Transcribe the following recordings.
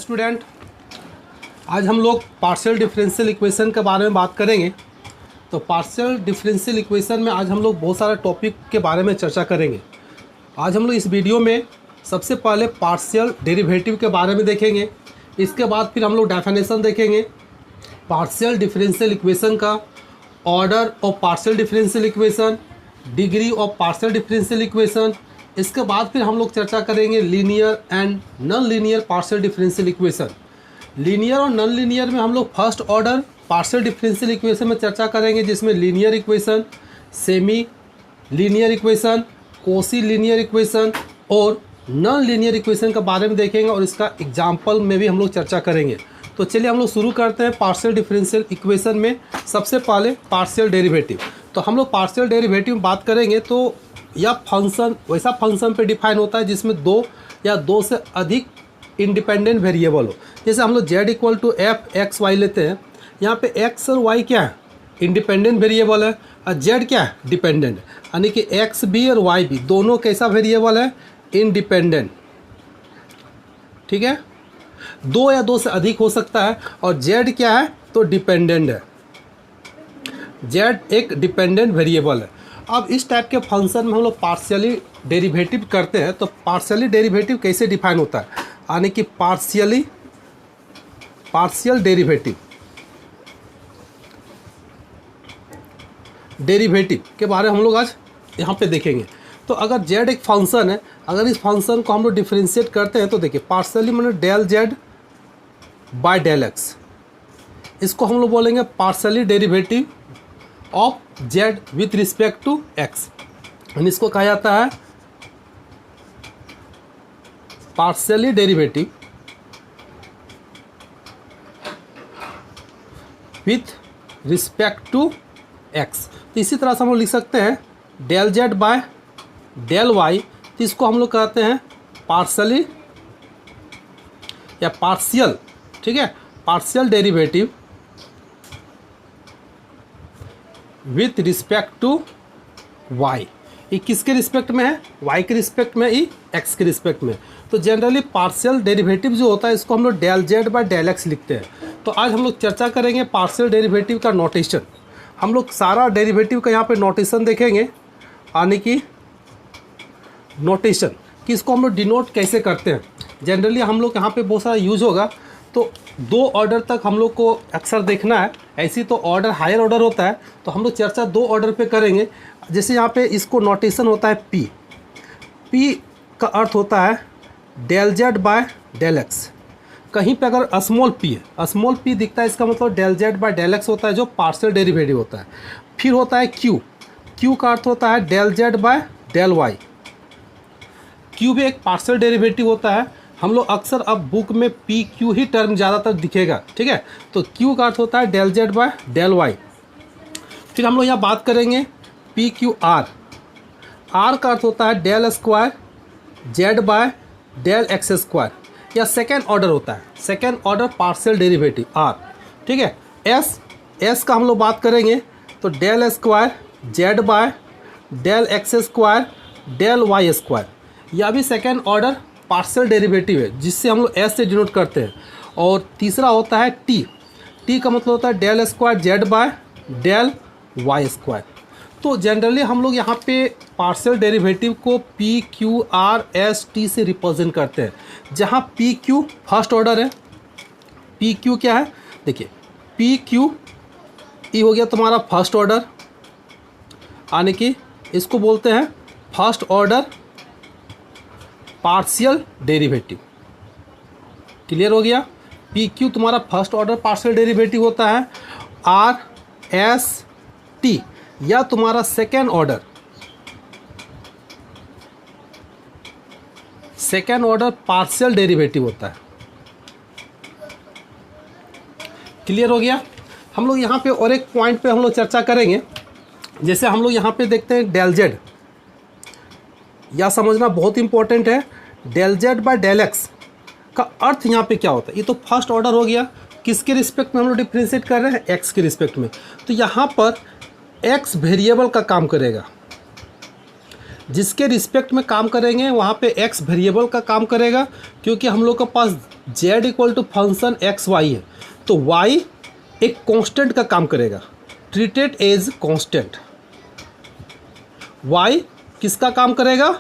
Student, आज हम लोग पार्शियल डिफरेंशियल इक्वेशन के बारे में बात करेंगे। तो पार्शियल डिफरेंशियल इक्वेशन में आज हम लोग बहुत सारे टॉपिक के बारे में चर्चा करेंगे। आज हम लोग इस वीडियो में सबसे पहले पार्शियल डेरिवेटिव के बारे में देखेंगे। इसके बाद फिर हम लोग डेफिनेशन देखेंगे पार्शियल डिफरेंशियल इक्वेशन का, order of partial differential equation, degree of partial differential equation. इसके बाद फिर हम लोग चर्चा करेंगे linear and non linear partial differential equation. Linear और नॉन लीनियर में हम लोग first order partial differential equation में चर्चा करेंगे, जिसमें linear equation, semi linear equation, Kosi linear equation और नॉन लीनियर इक्वेशन के बारे में देखेंगे और इसका एग्जाम्पल में भी हम लोग चर्चा करेंगे। तो चलिए हम लोग शुरू करते हैं पार्शियल डिफरेंशियल इक्वेशन में। सबसे पहले पार्शियल डेरिवेटिव। तो हम लोग पार्शियल डेरिवेटिव में बात करेंगे तो यह फंक्शन वैसा फंक्शन पे डिफाइन होता है जिसमें दो या दो से अधिक इंडिपेंडेंट वेरिएबल हो। जैसे हम लोग z equal to f x y लेते हैं, यहाँ पे x और y क्या है, इंडिपेंडेंट वेरिएबल है, और z क्या है, डिपेंडेंट। यानी कि x भी और y भी दोनों कैसा वेरिएबल है, इंडिपेंडेंट। ठीक है, दो या दो से अधिक हो सकता है। और z क्या है, तो डिपेंडेंट है। z एक डिपेंडेंट वेरिएबल है। अब इस टाइप के फंक्शन में हम लोग पार्शियली डेरिवेटिव करते हैं। तो पार्शियली डेरिवेटिव कैसे डिफाइन होता है, यानी कि पार्शियल डेरिवेटिव के बारे में हम लोग आज यहाँ पे देखेंगे। तो अगर z एक फंक्शन है, अगर इस फंक्शन को हम लोग डिफरेंशिएट करते हैं तो देखिए पार्शियली मैंने del z by del x, इसको हम लोग बोलेंगे partially derivative of z with respect to x। इसको कहा जाता है partially derivative with respect to x। तो इसी तरह से हम लोग लिख सकते हैं del z by del y। तो इसको हम लोग कहते हैं पार्शियली या पार्शियल, ठीक है, partial derivative with respect to y। ये किसके रिस्पेक्ट में है, y के रिस्पेक्ट में, ये x के रिस्पेक्ट में। तो जनरली पार्शियल डेरिवेटिव जो होता है इसको हम लोग del z by del x लिखते हैं। तो आज हम लोग चर्चा करेंगे पार्शियल डेरिवेटिव का नोटेशन। हम लोग सारा डेरिवेटिव का यहाँ पे नोटेशन देखेंगे, यानी कि नोटेशन कि इसको हम लोग डिनोट कैसे करते हैं। जनरली हम लोग यहाँ पे बहुत सारा यूज होगा। तो दो ऑर्डर तक हम लोग को अक्सर देखना है, ऐसी तो ऑर्डर हायर ऑर्डर होता है। तो हम लोग चर्चा दो ऑर्डर पे करेंगे। जैसे यहाँ पे इसको नोटेशन होता है पी। पी का अर्थ होता है del z by del x. कहीं पे अगर स्मॉल पी है, स्मॉल पी दिखता है, इसका मतलब del z by del x होता है, जो पार्शियल डेरिवेटिव होता है। फिर होता है क्यू। क्यू का अर्थ होता है del z by del y. Q भी एक पार्शियल डेरिवेटिव होता है। हम लोग अक्सर अब बुक में पी क्यू ही टर्म ज़्यादातर दिखेगा, ठीक है। तो क्यू का अर्थ होता है del z by del y. फिर हम लोग यहाँ बात करेंगे पी क्यू आर। आर का अर्थ होता है del square z by del x square, या सेकेंड ऑर्डर होता है, second order partial derivative r, ठीक है। एस का हम लोग बात करेंगे तो del square z by del x square del y square, यह भी सेकेंड ऑर्डर पार्शियल डेरिवेटिव है, जिससे हम लोग एस से डिनोट करते हैं। और तीसरा होता है टी। टी का मतलब होता है del square z by del y square. तो जनरली हम लोग यहाँ पे पार्शियल डेरिवेटिव को p q r s t से रिप्रेजेंट करते हैं, जहाँ पी क्यू फर्स्ट ऑर्डर है। पी क्यू क्या है, देखिए पी क्यू ई हो गया तुम्हारा फर्स्ट ऑर्डर, यानी कि इसको बोलते हैं first order partial derivative. Clear हो गया, पी क्यू तुम्हारा फर्स्ट ऑर्डर पार्शियल डेरिवेटिव होता है। आर एस टी या तुम्हारा सेकेंड ऑर्डर पार्शियल डेरिवेटिव होता है। क्लियर हो गया। हम लोग यहाँ पे और एक पॉइंट पे हम लोग चर्चा करेंगे। जैसे हम लोग यहाँ पे देखते हैं डेल जेड, या समझना बहुत इंपॉर्टेंट है, del z by del x का अर्थ यहाँ पे क्या होता है। ये तो फर्स्ट ऑर्डर हो गया, किसके रिस्पेक्ट में हम लोग डिफ्रेंशिएट कर रहे हैं, एक्स के रिस्पेक्ट में। तो यहाँ पर एक्स वेरिएबल का काम करेगा। जिसके रिस्पेक्ट में काम करेंगे वहाँ पे x वेरिएबल का काम करेगा, क्योंकि हम लोग के पास z equal to function x y है, तो y एक कांस्टेंट का काम करेगा, ट्रीटेड एज कांस्टेंट। y किसका काम करेगा?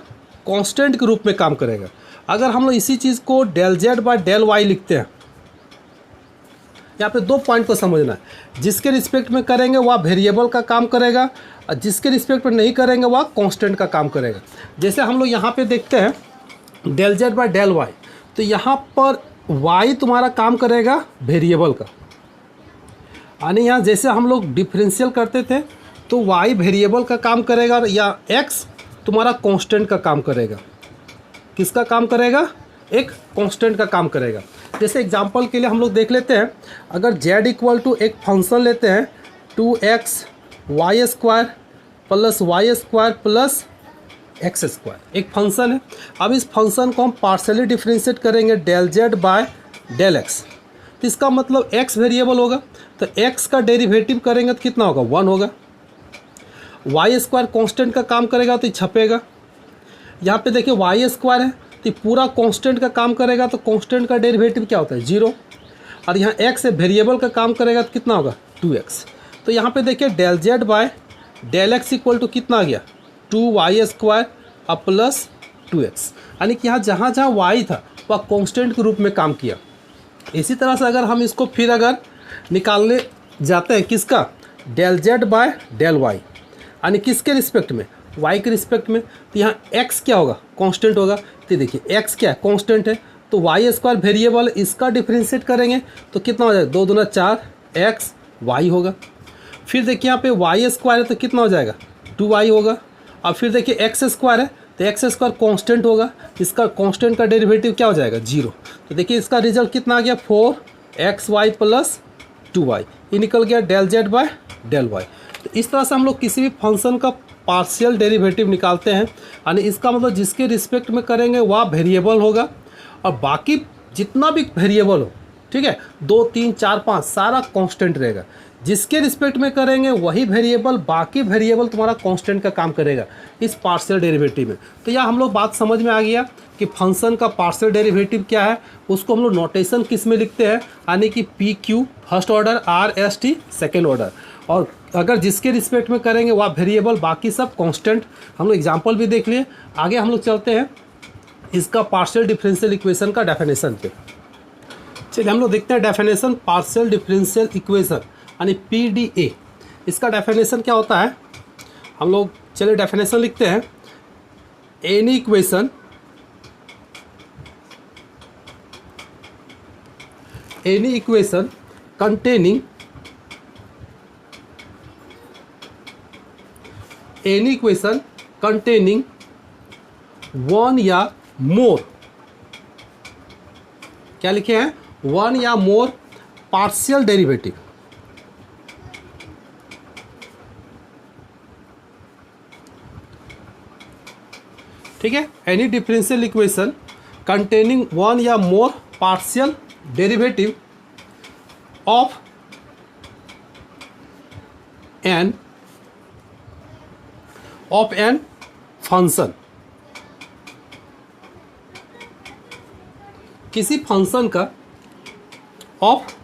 कांस्टेंट के रूप में काम करेगा। अगर हम लोग इसी चीज़ को del z by del y लिखते हैं, यहाँ पे 2 पॉइंट को समझना है। जिसके रिस्पेक्ट में करेंगे वह वेरिएबल का काम करेगा, और जिसके रिस्पेक्ट में नहीं करेंगे वह कांस्टेंट का काम करेगा। जैसे हम लोग यहाँ पे देखते हैं del z by del y, तो यहाँ पर y तुम्हारा काम करेगा वेरिएबल का, यानी यहाँ जैसे हम लोग डिफरेंशियल करते थे तो y वेरिएबल का काम करेगा, या x तुम्हारा कांस्टेंट का काम करेगा। किसका काम करेगा? एक कांस्टेंट का काम करेगा। जैसे एग्जांपल के लिए हम लोग देख लेते हैं, अगर z इक्वल टू एक फंक्शन लेते हैं 2x y square plus y square plus x square, एक फंक्शन है। अब इस फंक्शन को हम पार्शियली डिफ्रेंशिएट करेंगे del z by del x, तो इसका मतलब x वेरिएबल होगा, तो x का डेरिवेटिव करेंगे तो कितना होगा? 1 होगा। वाई स्क्वायर कॉन्स्टेंट का काम करेगा तो छपेगा। यहाँ पे देखिए वाई स्क्वायर है तो पूरा कांस्टेंट का काम करेगा, तो कांस्टेंट का डेरिवेटिव क्या होता है? 0। और यहाँ x है वेरिएबल का काम करेगा तो कितना होगा? 2x। तो यहाँ पे देखिए del z by del x equal to कितना आ गया? 2y स्क्वायर और प्लस 2x, यानी कि यहाँ जहाँ जहाँ y था वह कांस्टेंट के रूप में काम किया। इसी तरह से अगर हम इसको फिर अगर निकालने जाते हैं किसका? Del z by del y, यानी किसके रिस्पेक्ट में? y के रिस्पेक्ट में, तो यहाँ x क्या होगा? कांस्टेंट होगा। तो देखिए x क्या है? कांस्टेंट है, तो वाई स्क्वायर वेरिएबल, इसका डिफरेंशिएट करेंगे तो कितना हो जाएगा? 2 दूना 4 x y होगा। फिर देखिए यहाँ पे वाई स्क्वायर है तो कितना हो जाएगा? 2y होगा। और फिर देखिए एक्स स्क्वायर है तो एक्स स्क्वायर कांस्टेंट होगा, इसका कांस्टेंट का डेरिवेटिव क्या हो जाएगा? 0। तो देखिए इसका रिजल्ट कितना आ गया? 4xy प्लस 2y, ये निकल गया del z by del y। तो इस तरह से हम लोग किसी भी फंक्शन का पार्शियल डेरिवेटिव निकालते हैं, यानी इसका मतलब जिसके रिस्पेक्ट में करेंगे वह वेरिएबल होगा, और बाकी जितना भी वेरिएबल हो, ठीक है, 2 3 4 5 सारा कांस्टेंट रहेगा। जिसके रिस्पेक्ट में करेंगे वही वेरिएबल, बाकी वेरिएबल तुम्हारा कांस्टेंट का काम करेगा इस पार्शियल डेरिवेटिव में। तो यह हम लोग बात समझ में आ गया कि फंक्शन का पार्शियल डेरिवेटिव क्या है। उसको हम लोग नोटेशन किस में लिखते हैं, यानी कि P q first order, are s T second order, और अगर जिसके रिस्पेक्ट में करेंगे वह वेरिएबल, बाकी सब कांस्टेंट। हम लोग एग्जांपल भी देख लिए। आगे हम लोग चलते हैं इसका पार्शियल डिफरेंशियल इक्वेशन का डेफिनेशन पे। चलिए हम लोग देखते हैं डेफिनेशन पार्शियल डिफरेंशियल इक्वेशन, यानी PDA। इसका डेफिनेशन क्या होता है? हम लोग चलिए डेफिनेशन लिखते हैं। एनी इक्वेशन containing वन या मोर, क्या लिखे हैं? 1 या मोर पार्शियल डेरिवेटिव, ठीक है। एनी डिफरेंशियल इक्वेशन कंटेनिंग 1 या more partial derivative of an function, किसी फंक्शन का ऑफ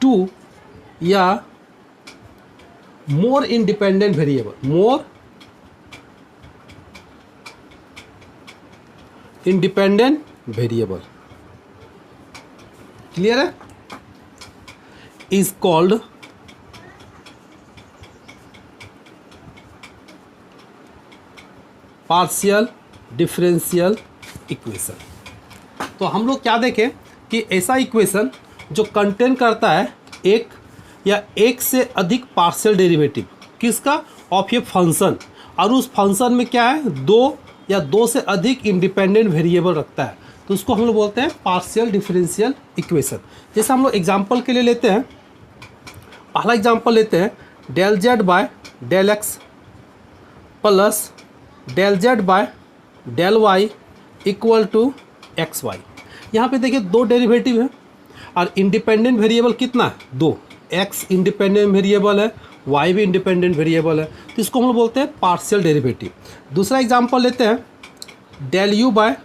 2 या more independent variable, more independent variable, clear है, is called partial differential equation. तो हम लोग क्या देखें कि ऐसा इक्वेशन जो कंटेन करता है एक या एक से अधिक पार्शियल डेरिवेटिव, किसका? ऑफ ए फंक्शन, और उस फंक्शन में क्या है? 2 या 2 से अधिक इंडिपेंडेंट वेरिएबल रखता है, तो उसको हम लोग बोलते हैं पार्शियल डिफरेंशियल इक्वेशन। जैसे हम लोग एग्जांपल के लिए लेते हैं, पहला एग्जांपल लेते हैं del z by del x plus del z by del y equal to x y. यहाँ पे देखिए 2 डेरिवेटिव है और इंडिपेंडेंट वेरिएबल कितना है? 2। x इंडिपेंडेंट वेरिएबल है y भी इंडिपेंडेंट वेरिएबल है, तो इसको हम लोग बोलते हैं पार्शियल डेरिवेटिव। दूसरा एग्जांपल लेते हैं, del u by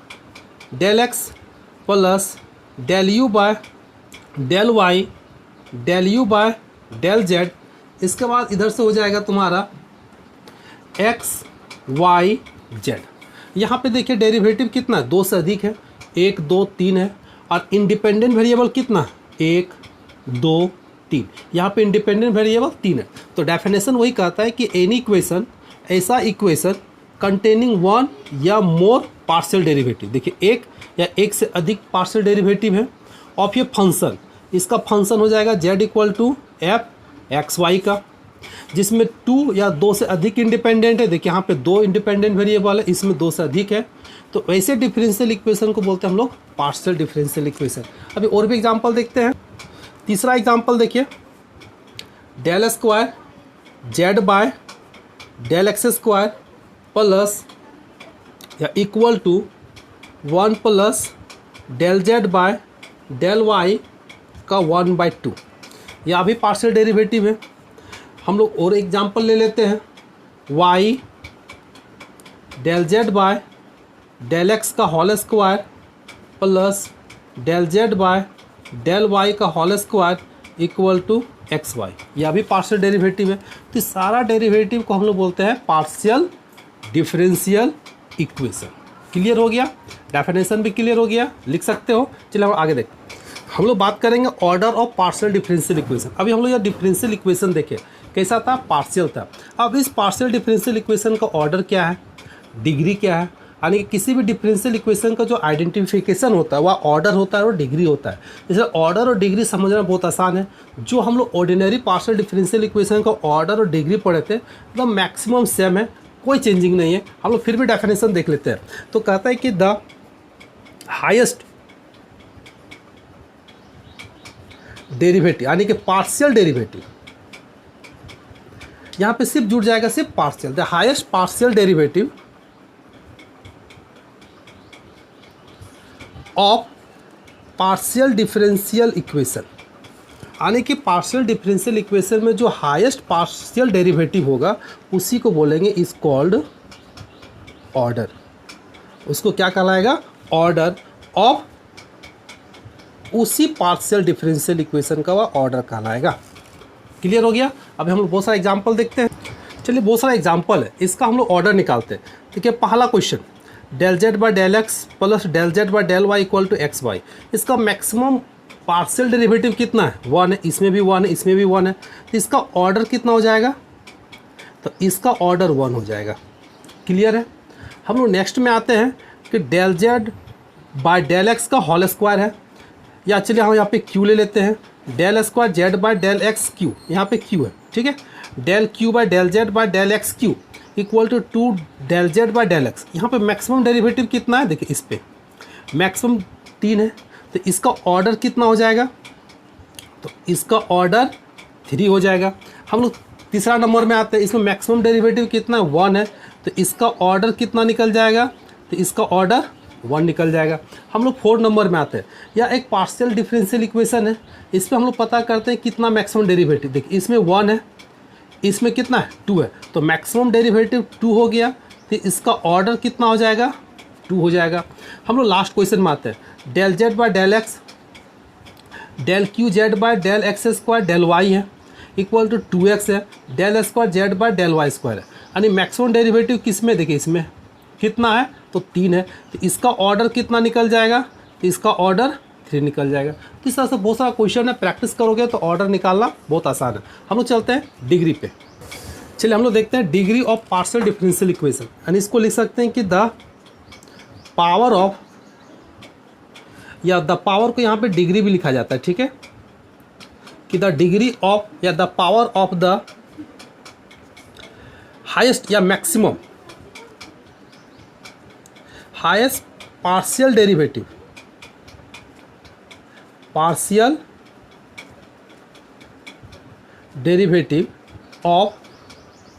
del x plus del u by del y del u by del z. इसके बाद इधर से हो जाएगा तुम्हारा एक्स वाई जेड। यहाँ पे देखिए डेरिवेटिव कितना है, 2 से अधिक है, 1 2 3 है, और इंडिपेंडेंट वेरिएबल कितना, 1 2 3। यहाँ पे इंडिपेंडेंट वेरिएबल 3 है। तो डेफिनेशन वही कहता है कि एनी इक्वेशन, ऐसा इक्वेशन कंटेनिंग 1 या मोर पार्शियल डेरिवेटिव, देखिए 1 या 1 से अधिक पार्शियल डेरिवेटिव है ऑफ ये फंक्शन। इसका फंक्शन हो जाएगा z equal to f x y का, जिसमें 2 या 2 से अधिक इंडिपेंडेंट है। देखिए यहाँ पे 2 इंडिपेंडेंट वेरिएबल है, इसमें 2 से अधिक है, तो वैसे डिफरेंशियल इक्वेशन को बोलते हैं हम लोग पार्शियल डिफरेंशियल इक्वेशन। अभी और भी एग्जांपल देखते हैं। तीसरा एग्जांपल देखिए, del square z by del x square plus या equal to 1 plus del z by del y का 1/2। यह भी पार्शियल डेरिवेटिव है। हम लोग और एग्जांपल ले लेते हैं, y del z by del x का whole square plus del z by del y का whole square equal to x y. यह भी पार्शियल डेरिवेटिव है। तो सारा डेरिवेटिव को हम लोग बोलते हैं पार्शियल डिफरेंशियल इक्वेशन। क्लियर हो गया, डेफिनेशन भी क्लियर हो गया, लिख सकते हो। चलिए हम आगे देखते हैं। हम लोग बात करेंगे order of partial differential equation. अभी हम लोग यह डिफरेंशियल इक्वेशन देखें कैसा था, पार्शियल था। अब इस पार्शियल डिफरेंशियल इक्वेशन का ऑर्डर क्या है, डिग्री क्या है, यानी कि किसी भी डिफरेंशियल इक्वेशन का जो आइडेंटिफिकेशन होता है वह ऑर्डर होता है और डिग्री होता है। जैसे ऑर्डर और डिग्री समझना बहुत आसान है। जो हम लोग ऑर्डिनरी पार्शियल डिफरेंशियल इक्वेशन का ऑर्डर और डिग्री पढ़े थे एकदम मैक्सिमम सेम है, कोई चेंजिंग नहीं है। हम लोग फिर भी डेफिनेशन देख लेते हैं। तो कहता है कि द हाईएस्ट डेरिवेटिव, यानी कि पार्शियल डेरिवेटिव, यहाँ पे सिर्फ जुड़ जाएगा सिर्फ partial, the highest partial derivative of partial differential equation, यानी कि पार्शियल डिफरेंशियल इक्वेशन में जो हाईएस्ट पार्शियल डेरिवेटिव होगा उसी को बोलेंगे इज कॉल्ड ऑर्डर। उसको क्या कहलाएगा, ऑर्डर ऑफ उसी पार्शियल डिफरेंशियल इक्वेशन का वह ऑर्डर कहलाएगा। क्लियर हो गया। अभी हम लोग बहुत सारा एग्जांपल देखते हैं। चलिए बहुत सारा एग्जांपल है, इसका हम लोग ऑर्डर निकालते हैं। देखिए पहला question, del z by del x plus del z by del y equal to x y. इसका मैक्सिमम पार्शियल डेरिवेटिव कितना है, 1 है, इसमें भी 1 है, इसमें भी 1 है। तो इसका ऑर्डर कितना हो जाएगा, तो इसका ऑर्डर 1 हो जाएगा। क्लियर है। हम लोग नेक्स्ट में आते हैं कि del z by del x का होल स्क्वायर है, या चलिए हम यहाँ पे क्यू ले लेते हैं, del square z by del x q, यहाँ पे क्यू है, ठीक है। Del q by del z by del x q equal to 2 del z by del x. यहाँ पे मैक्सिमम डेरिवेटिव कितना है, देखिए इस पे मैक्सिमम 3 है, तो इसका ऑर्डर कितना हो जाएगा, तो इसका ऑर्डर 3 हो जाएगा। हम लोग तीसरा नंबर में आते हैं, इसमें मैक्सिमम डेरिवेटिव कितना है, 1 है, तो इसका ऑर्डर कितना निकल जाएगा, तो इसका ऑर्डर 1 निकल जाएगा। हम लोग 4 नंबर में आते हैं, या एक पार्शियल डिफरेंशियल इक्वेशन है, इस पर हम लोग पता करते हैं कितना मैक्सिमम डेरिवेटिव। देखिए इसमें 1 है, इसमें कितना है, 2 है, तो मैक्सिमम डेरिवेटिव 2 हो गया, तो इसका ऑर्डर कितना हो जाएगा, 2 हो जाएगा। हम लोग लास्ट क्वेश्चन में आते हैं, del z by del x del q z by del x square del y है इक्वल टू 2x है, del square z by del y square है। यानी मैक्सिमम डेरिवेटिव किस में, देखिए इसमें कितना है, तो 3 है, तो इसका ऑर्डर कितना निकल जाएगा, तो इसका ऑर्डर 3 निकल जाएगा। तो इस तरह से बहुत सारा क्वेश्चन है, प्रैक्टिस करोगे तो ऑर्डर निकालना बहुत आसान है। हम लोग चलते हैं डिग्री पे। चलिए हम लोग देखते हैं degree of partial differential equation, यानी इसको लिख सकते हैं कि द पावर ऑफ, या द पावर को यहाँ पे डिग्री भी लिखा जाता है, ठीक है, कि द डिग्री ऑफ या the power of the highest या maximum highest partial derivative, partial derivative of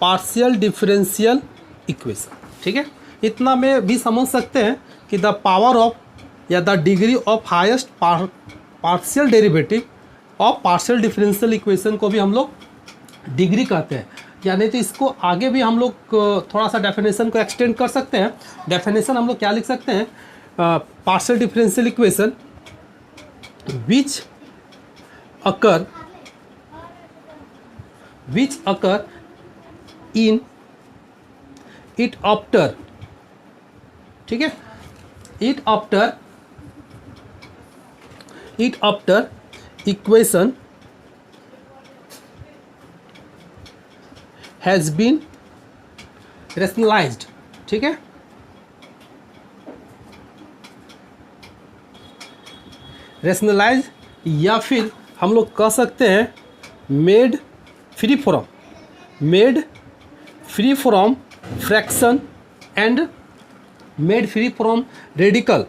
partial differential equation, ठीक है। इतना में भी समझ सकते हैं कि द पावर ऑफ या the degree of highest partial derivative of partial differential equation को भी हम लोग डिग्री कहते हैं। यानी तो इसको आगे भी हम लोग थोड़ा सा डेफिनेशन को एक्सटेंड कर सकते हैं। डेफिनेशन हम लोग क्या लिख सकते हैं, partial differential equation which occur in it after, ठीक है, it after equation has been rationalized, ठीक है, रेशनलाइज, या फिर हम लोग कह सकते हैं made free from fraction and made free from radical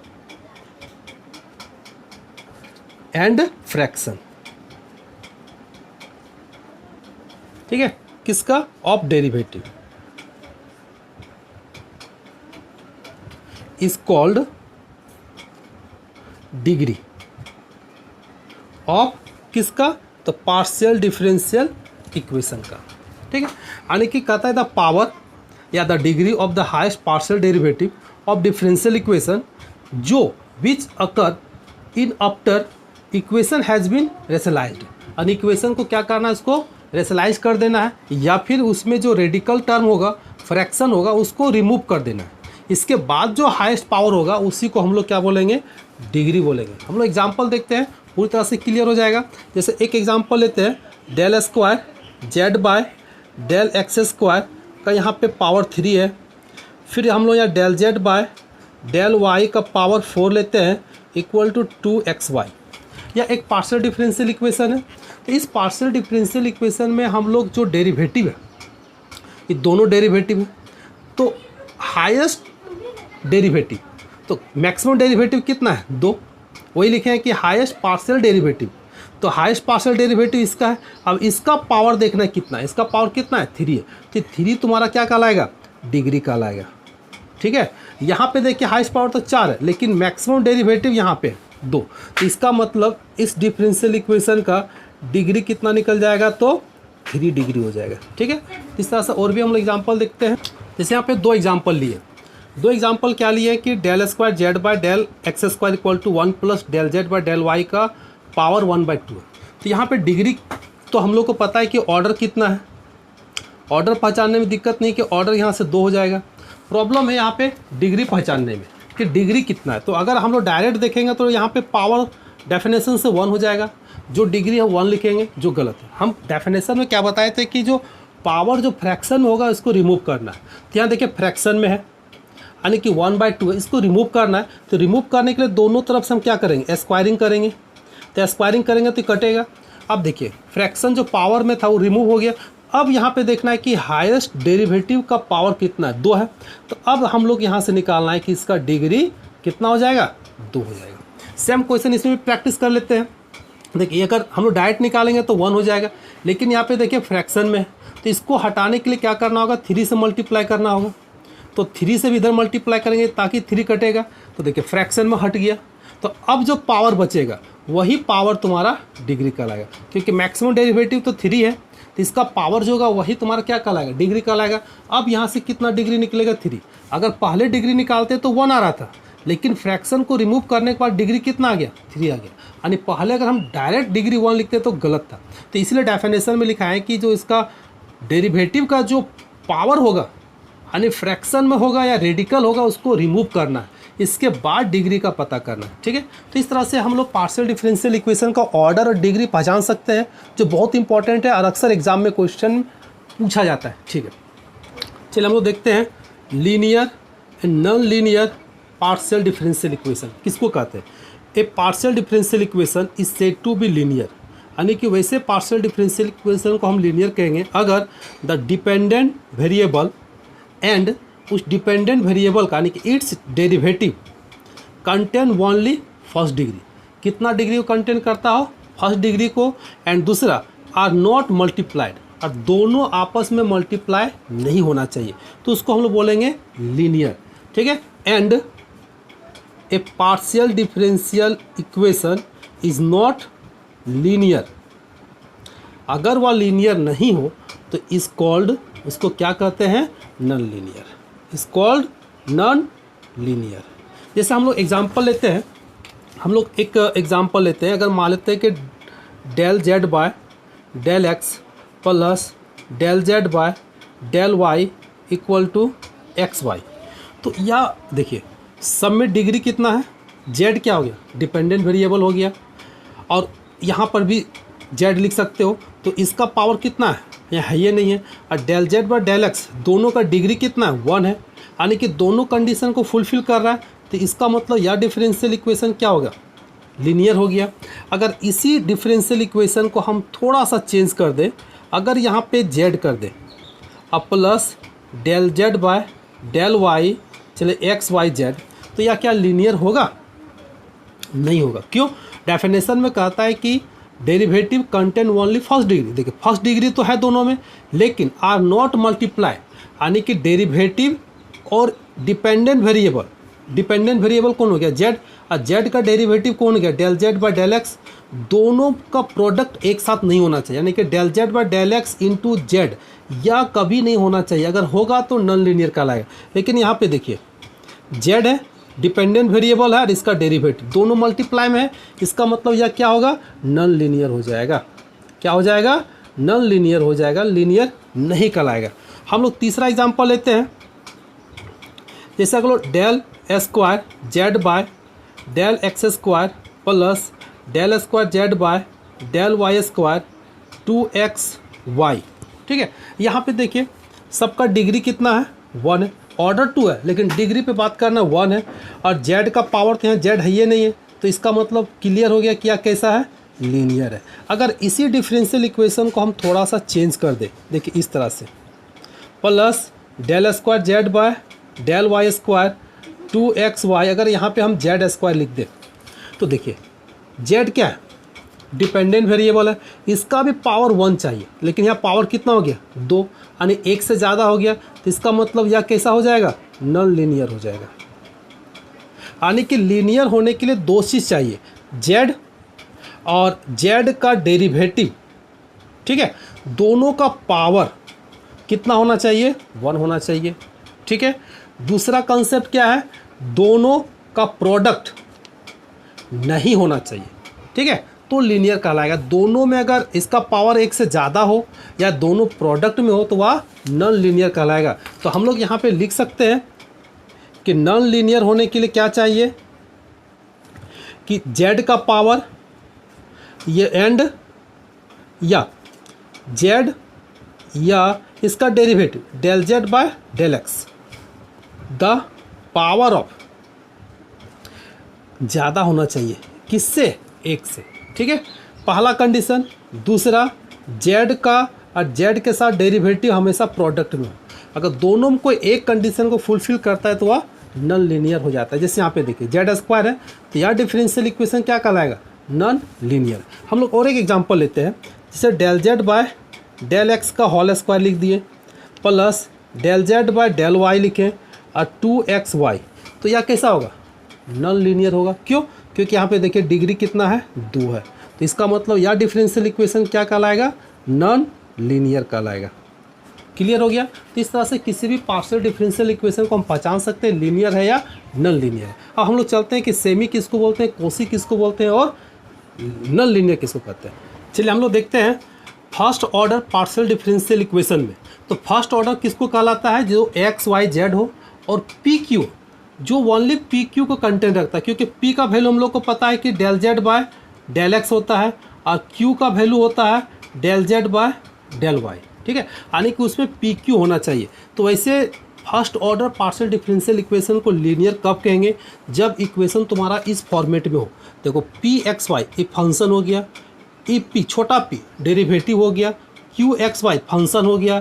and fraction, ठीक है, किसका, of derivative is called degree of किसका, तो पार्शियल डिफरेंशियल इक्वेशन का, ठीक है। यानी कि कहता है द पावर या the degree of the highest partial derivative of differential equation जो which occur in after equation has been rationalized. An equation को क्या करना है, इसको रेशनलाइज कर देना है, या फिर उसमें जो रेडिकल टर्म होगा, फ्रैक्शन होगा, उसको रिमूव कर देना है। इसके बाद जो हाईएस्ट पावर होगा उसी को हम लोग क्या बोलेंगे, डिग्री बोलेंगे। हम लोग एग्जांपल देखते हैं, पूरी तरह से क्लियर हो जाएगा। जैसे एक एग्जांपल लेते हैं, del square z by del x square का यहाँ पे पावर 3 है। फिर हम लोग यहाँ del z by del y का पावर 4 लेते हैं इक्वल टू 2xy। यह एक पार्शियल डिफरेंशियल इक्वेशन है। तो इस पार्शियल डिफरेंशियल इक्वेशन में हम लोग जो डेरिवेटिव है, ये दोनों डेरिवेटिव है, तो हाईएस्ट डेरिवेटिव, तो मैक्सिमम डेरिवेटिव कितना है, 2, वही लिखे हैं कि हाईएस्ट पार्शियल डेरिवेटिव, तो हाईएस्ट पार्शियल डेरिवेटिव इसका है। अब इसका पावर देखना है कितना है, इसका पावर कितना है, 3 है, तो 3 तुम्हारा क्या कहलाएगा, डिग्री कहलाएगा, ठीक है। यहाँ पे देखिए हाईएस्ट पावर तो 4 है, लेकिन मैक्सिमम डेरिवेटिव यहाँ पे 2, तो इसका मतलब इस डिफरेंशियल इक्वेशन का डिग्री कितना निकल जाएगा, तो 3 डिग्री हो जाएगा, ठीक है। इस तरह से और भी हम लोग एग्जाम्पल देखते हैं। जैसे यहाँ पे 2 एग्जाम्पल लिए, 2 एग्जाम्पल क्या लिए कि del square z by del x square equal to 1 plus del z by del y का पावर 1/2 है। तो यहाँ पे डिग्री तो हम लोग को पता है कि ऑर्डर कितना है, ऑर्डर पहचानने में दिक्कत नहीं कि ऑर्डर यहाँ से 2 हो जाएगा। प्रॉब्लम है यहाँ पे डिग्री पहचानने में कि डिग्री कितना है। तो अगर हम लोग डायरेक्ट देखेंगे तो यहाँ पे पावर डेफिनेशन से 1 हो जाएगा, जो डिग्री है 1 लिखेंगे, जो गलत है। हम डेफिनेशन में क्या बताए थे कि जो पावर जो फ्रैक्शन में होगा इसको रिमूव करना है। तो यहाँ देखिए फ्रैक्शन में है, यानी कि 1/2 है, इसको रिमूव करना है। तो रिमूव करने के लिए दोनों तरफ से हम क्या करेंगे, स्क्वायरिंग करेंगे। तो स्क्वायरिंग करेंगे तो कटेगा। अब देखिए फ्रैक्शन जो पावर में था वो रिमूव हो गया। अब यहाँ पे देखना है कि हाईएस्ट डेरिवेटिव का पावर कितना है, 2 है। तो अब हम लोग यहाँ से निकालना है कि इसका डिग्री कितना हो जाएगा, 2 हो जाएगा। सेम क्वेश्चन इसमें भी प्रैक्टिस कर लेते हैं। देखिए अगर हम लोग डायरेक्ट निकालेंगे तो 1 हो जाएगा, लेकिन यहाँ पे देखिए फ्रैक्शन में है, तो इसको हटाने के लिए क्या करना होगा, 3 से मल्टीप्लाई करना होगा। तो 3 से भी इधर मल्टीप्लाई करेंगे ताकि 3 कटेगा। तो देखिए फ्रैक्शन में हट गया। तो अब जो पावर बचेगा वही पावर तुम्हारा डिग्री कहलाएगा, क्योंकि मैक्सिमम डेरिवेटिव तो 3 है, तो इसका पावर जो होगा वही तुम्हारा क्या कहलाएगा, डिग्री कहलाएगा। अब यहाँ से कितना डिग्री निकलेगा, 3। अगर पहले डिग्री निकालते तो 1 आ रहा था, लेकिन फ्रैक्शन को रिमूव करने के बाद डिग्री कितना आ गया, 3 आ गया। यानी पहले अगर हम डायरेक्ट डिग्री 1 लिखते तो गलत था। तो इसलिए डेफिनेशन में लिखा है कि जो इसका डेरिवेटिव का जो पावर होगा, यानी फ्रैक्शन में होगा या रेडिकल होगा, उसको रिमूव करना है, इसके बाद डिग्री का पता करना है, ठीक है। तो इस तरह से हम लोग पार्शियल डिफरेंशियल इक्वेशन का ऑर्डर और डिग्री पहचान सकते हैं, जो बहुत इंपॉर्टेंट है और अक्सर एग्जाम में क्वेश्चन पूछा जाता है, ठीक है। चलिए हम लोग देखते हैं linear and non linear partial differential equation किसको कहते हैं। A partial differential equation is said to be linear, यानी कि वैसे पार्शियल डिफरेंशियल इक्वेशन को हम लीनियर कहेंगे अगर द डिपेंडेंट वेरिएबल एंड उस डिपेंडेंट वेरिएबल का यानी कि it's derivative contain only first degree, कितना डिग्री को कंटेन करता हो, फर्स्ट डिग्री को, एंड दूसरा आर नॉट मल्टीप्लाइड, और दोनों आपस में मल्टीप्लाई नहीं होना चाहिए, तो उसको हम लोग बोलेंगे लीनियर, ठीक है। And A partial differential equation is not linear, अगर वह लीनियर नहीं हो तो इस कॉल्ड, इसको क्या कहते हैं, नॉन लीनियर, इस कॉल्ड नॉन लीनियर। जैसे हम लोग एग्जांपल लेते हैं, हम लोग एक एग्जांपल लेते हैं, अगर मान लेते हैं कि del z by del x plus del z by del y equal to x y. तो या देखिए सब में डिग्री कितना है, जेड क्या हो गया, डिपेंडेंट वेरिएबल हो गया, और यहाँ पर भी जेड लिख सकते हो, तो इसका पावर कितना है, यहाँ है ये नहीं है। और del z by del x दोनों का डिग्री कितना है, 1 है, यानी कि दोनों कंडीशन को फुलफिल कर रहा है, तो इसका मतलब यह डिफरेंशियल इक्वेशन क्या होगा, लीनियर हो गया। अगर इसी डिफरेंशियल इक्वेशन को हम थोड़ा सा चेंज कर दें, अगर यहाँ पे जेड कर दें अब plus del z by del y, चले एक्स वाई जेड, तो यह क्या लीनियर होगा, नहीं होगा। क्यों, डेफिनेशन में कहता है कि derivative contain only first degree. देखिए फर्स्ट डिग्री तो है दोनों में, लेकिन आर नॉट मल्टीप्लाई, यानी कि डेरिवेटिव और डिपेंडेंट वेरिएबल, डिपेंडेंट वेरिएबल कौन हो गया, जेड, और जेड का डेरिवेटिव कौन हो गया, del z by del x, दोनों का प्रोडक्ट एक साथ नहीं होना चाहिए, यानी कि del z by del x into z, या कभी नहीं होना चाहिए। अगर होगा तो नॉन लीनियर कहलाएगा। लेकिन यहाँ पे देखिए जेड है, डिपेंडेंट वेरिएबल है, और इसका डेरिवेटिव दोनों मल्टीप्लाई में है, इसका मतलब यह क्या होगा, नॉन लीनियर हो जाएगा। क्या हो जाएगा, नॉन लीनियर हो जाएगा, लीनियर नहीं कहलाएगा। हम लोग तीसरा एग्जांपल लेते हैं, जैसे अगर del square z by del x square plus del square z by del y square 2xy, ठीक है। यहाँ पे देखिए सबका डिग्री कितना है, 1 है, ऑर्डर 2 है, लेकिन डिग्री पे बात करना 1 है, और जेड का पावर तो यहाँ जेड है ये नहीं है, तो इसका मतलब क्लियर हो गया कि यह कैसा है, लीनियर है। अगर इसी डिफरेंशियल इक्वेशन को हम थोड़ा सा चेंज कर दें, देखिए इस तरह से, plus del square z by del y square 2xy, अगर यहाँ पे हम जेड स्क्वायर लिख दें, तो देखिए जेड क्या है, डिपेंडेंट वेरिएबल है, इसका भी पावर 1 चाहिए, लेकिन यहाँ पावर कितना हो गया, 2, यानी 1 से ज़्यादा हो गया, तो इसका मतलब यह कैसा हो जाएगा, नॉन लीनियर हो जाएगा। यानी कि लीनियर होने के लिए 2 चीज़ चाहिए, जेड और जेड का डेरिवेटिव, ठीक है, दोनों का पावर कितना होना चाहिए, 1 होना चाहिए, ठीक है। दूसरा कंसेप्ट क्या है, दोनों का प्रोडक्ट नहीं होना चाहिए, ठीक है, तो लीनियर कहलाएगा। दोनों में अगर इसका पावर 1 से ज़्यादा हो या दोनों प्रोडक्ट में हो तो वह नॉन लीनियर कहलाएगा। तो हम लोग यहाँ पे लिख सकते हैं कि नॉन लीनियर होने के लिए क्या चाहिए, कि जेड का पावर ये एंड या जेड या इसका derivative del z by del x, the power of ज़्यादा होना चाहिए, किससे, 1 से, ठीक है, पहला कंडीशन। दूसरा, जेड का और जेड के साथ डेरिवेटिव हमेशा प्रोडक्ट में हो। अगर दोनों में कोई एक कंडीशन को फुलफिल करता है तो वह नॉन लीनियर हो जाता है। जैसे यहाँ पे देखिए जेड स्क्वायर है, तो यह डिफरेंशियल इक्वेशन क्या कहलाएगा, नॉन लीनियर। हम लोग और एक एग्जांपल लेते हैं, जैसे del z by del x का होल स्क्वायर लिख दिए, plus del z by del y लिखें और 2xy, तो यह कैसा होगा, नॉन लीनियर होगा। क्यों, क्योंकि यहाँ पे देखिए डिग्री कितना है, 2 है, तो इसका मतलब यह डिफरेंशियल इक्वेशन क्या कहलाएगा, नॉन लीनियर कहलाएगा। क्लियर हो गया। तो इस तरह से किसी भी पार्शियल डिफरेंशियल इक्वेशन को हम पहचान सकते हैं लीनियर है या नॉन लीनियर है। अब हम लोग चलते हैं कि सेमी किसको बोलते हैं, कोसी किसको बोलते हैं और नॉन लीनियर किसको कहते हैं। चलिए हम लोग देखते हैं first order partial differential equation में। तो फर्स्ट ऑर्डर किसको कहलाता है, जो एक्स वाई जेड हो और पी क्यू, जो ओनली पी क्यू को कंटेंट रखता है, क्योंकि पी का वैल्यू हम लोग को पता है कि del z by del x होता है और क्यू का वैल्यू होता है del z by del y, ठीक है, यानी कि उसमें पी क्यू होना चाहिए। तो वैसे first order partial differential equation को लीनियर कब कहेंगे, जब इक्वेशन तुम्हारा इस फॉर्मेट में हो। देखो पी एक्स वाई एक फंक्शन हो गया, ई पी छोटा पी डेरिवेटिव हो गया, क्यू एक्स वाई फंक्शन हो गया,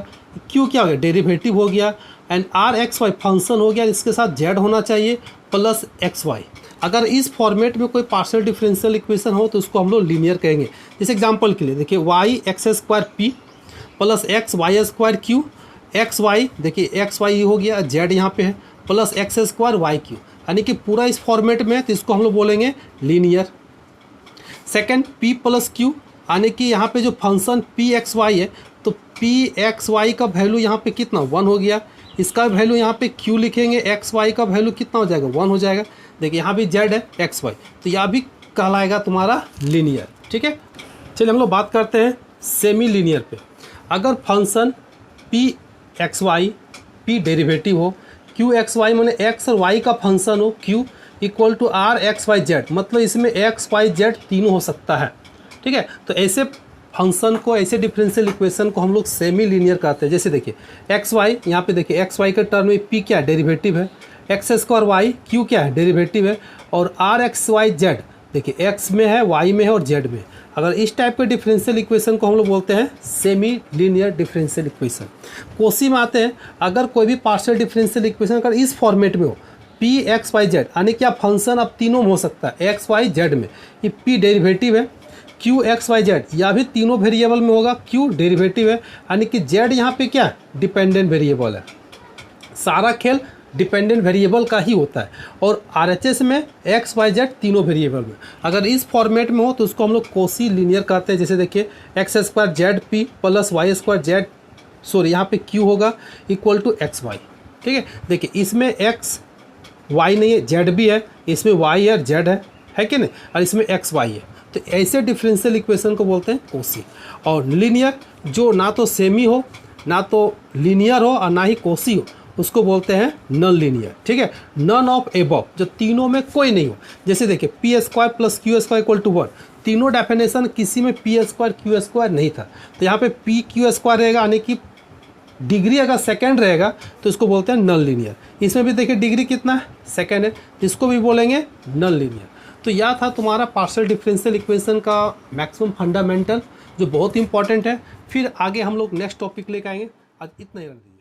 क्यू क्या हो गया डेरिवेटिव हो गया, and r x y function हो गया, इसके साथ जेड होना चाहिए प्लस एक्स वाई। अगर इस फॉर्मेट में कोई पार्शियल डिफरेंशियल इक्वेशन हो तो उसको हम लोग लीनियर कहेंगे। जैसे एग्जांपल के लिए देखिए y x square p plus x y square q, x y देखिए एक्स वाई हो गया, जेड यहाँ पे है, plus x square y q, यानी कि पूरा इस फॉर्मेट में है, तो इसको हम लोग बोलेंगे linear. Second P plus Q, यानी कि यहाँ पे जो फंक्शन पी एक्स वाई है, तो पी एक्स वाई का वैल्यू यहाँ पे कितना 1 हो गया, इसका वैल्यू यहाँ पे क्यू लिखेंगे, एक्स वाई का वैल्यू कितना हो जाएगा 1 हो जाएगा। देखिए यहाँ भी जेड है एक्स वाई, तो यह भी कहलाएगा तुम्हारा लीनियर। ठीक है, चलिए हम लोग बात करते हैं सेमी लीनियर पे। अगर function p x y p derivative हो, क्यू एक्स वाई मैंने एक्स और वाई का फंक्शन हो, q equal to r x y z, मतलब इसमें एक्स वाई जेड तीनों हो सकता है। ठीक है, तो ऐसे फंक्शन को, ऐसे डिफरेंशियल इक्वेशन को हम लोग सेमी लीनियर कहते हैं। जैसे देखिए एक्स वाई, यहाँ पे देखिए एक्स वाई के टर्म में पी क्या डेरिवेटिव है, एक्स स्क्वायर वाई क्यू क्या है डेरिवेटिव है, और आर एक्स वाई जेड देखिए एक्स में है, वाई में है और जेड में। अगर इस टाइप के डिफरेंशियल इक्वेशन को हम लोग बोलते हैं semi linear differential equation. Kosi में आते हैं, अगर कोई भी पार्शियल डिफरेंशियल इक्वेशन अगर इस फॉर्मेट में हो, पी एक्स वाई जेड, यानी क्या फंक्शन अब तीनों में हो सकता है, एक्स वाई जेड में, ये पी डेरिवेटिव है, क्यू एक्स वाई जेड या भी तीनों वेरिएबल में होगा, क्यू डेरिवेटिव है, यानी कि जेड यहाँ पे क्या डिपेंडेंट वेरिएबल है। सारा खेल डिपेंडेंट वेरिएबल का ही होता है, और आरएचएस में एक्स वाई जेड तीनों वेरिएबल में। अगर इस फॉर्मेट में हो तो उसको हम लोग कोसी लीनियर कहते हैं। जैसे देखिए x square z p plus y square z, sorry यहाँ पे क्यू होगा इक्वल टू एक्स वाई। ठीक है, देखिए इसमें एक्स वाई नहीं है, जेड भी है, इसमें वाई है जेड है कि नहीं, और इसमें एक्स वाई है। तो ऐसे डिफरेंशियल इक्वेशन को बोलते हैं कोसी। और लीनियर जो ना तो सेमी हो, ना तो लीनियर हो और ना ही कोसी हो, उसको बोलते हैं नॉन लीनियर। ठीक है, नन ऑफ एबव, जो तीनों में कोई नहीं हो। जैसे देखिए p square plus q square equal to 1, तीनों डेफिनेशन किसी में पी स्क्वायर क्यू स्क्वायर नहीं था, तो यहाँ पे पी क्यू स्क्वायर रहेगा, यानी कि डिग्री अगर सेकंड रहेगा तो इसको बोलते हैं नॉन लीनियर। इसमें भी देखिए डिग्री कितना है, सेकंड है, इसको भी बोलेंगे नॉन लीनियर। तो यह था तुम्हारा पार्शियल डिफरेंशियल इक्वेशन का मैक्सिमम फंडामेंटल, जो बहुत इंपॉर्टेंट है। फिर आगे हम लोग नेक्स्ट टॉपिक लेकर आएंगे। आज इतना ही रख दीजिए।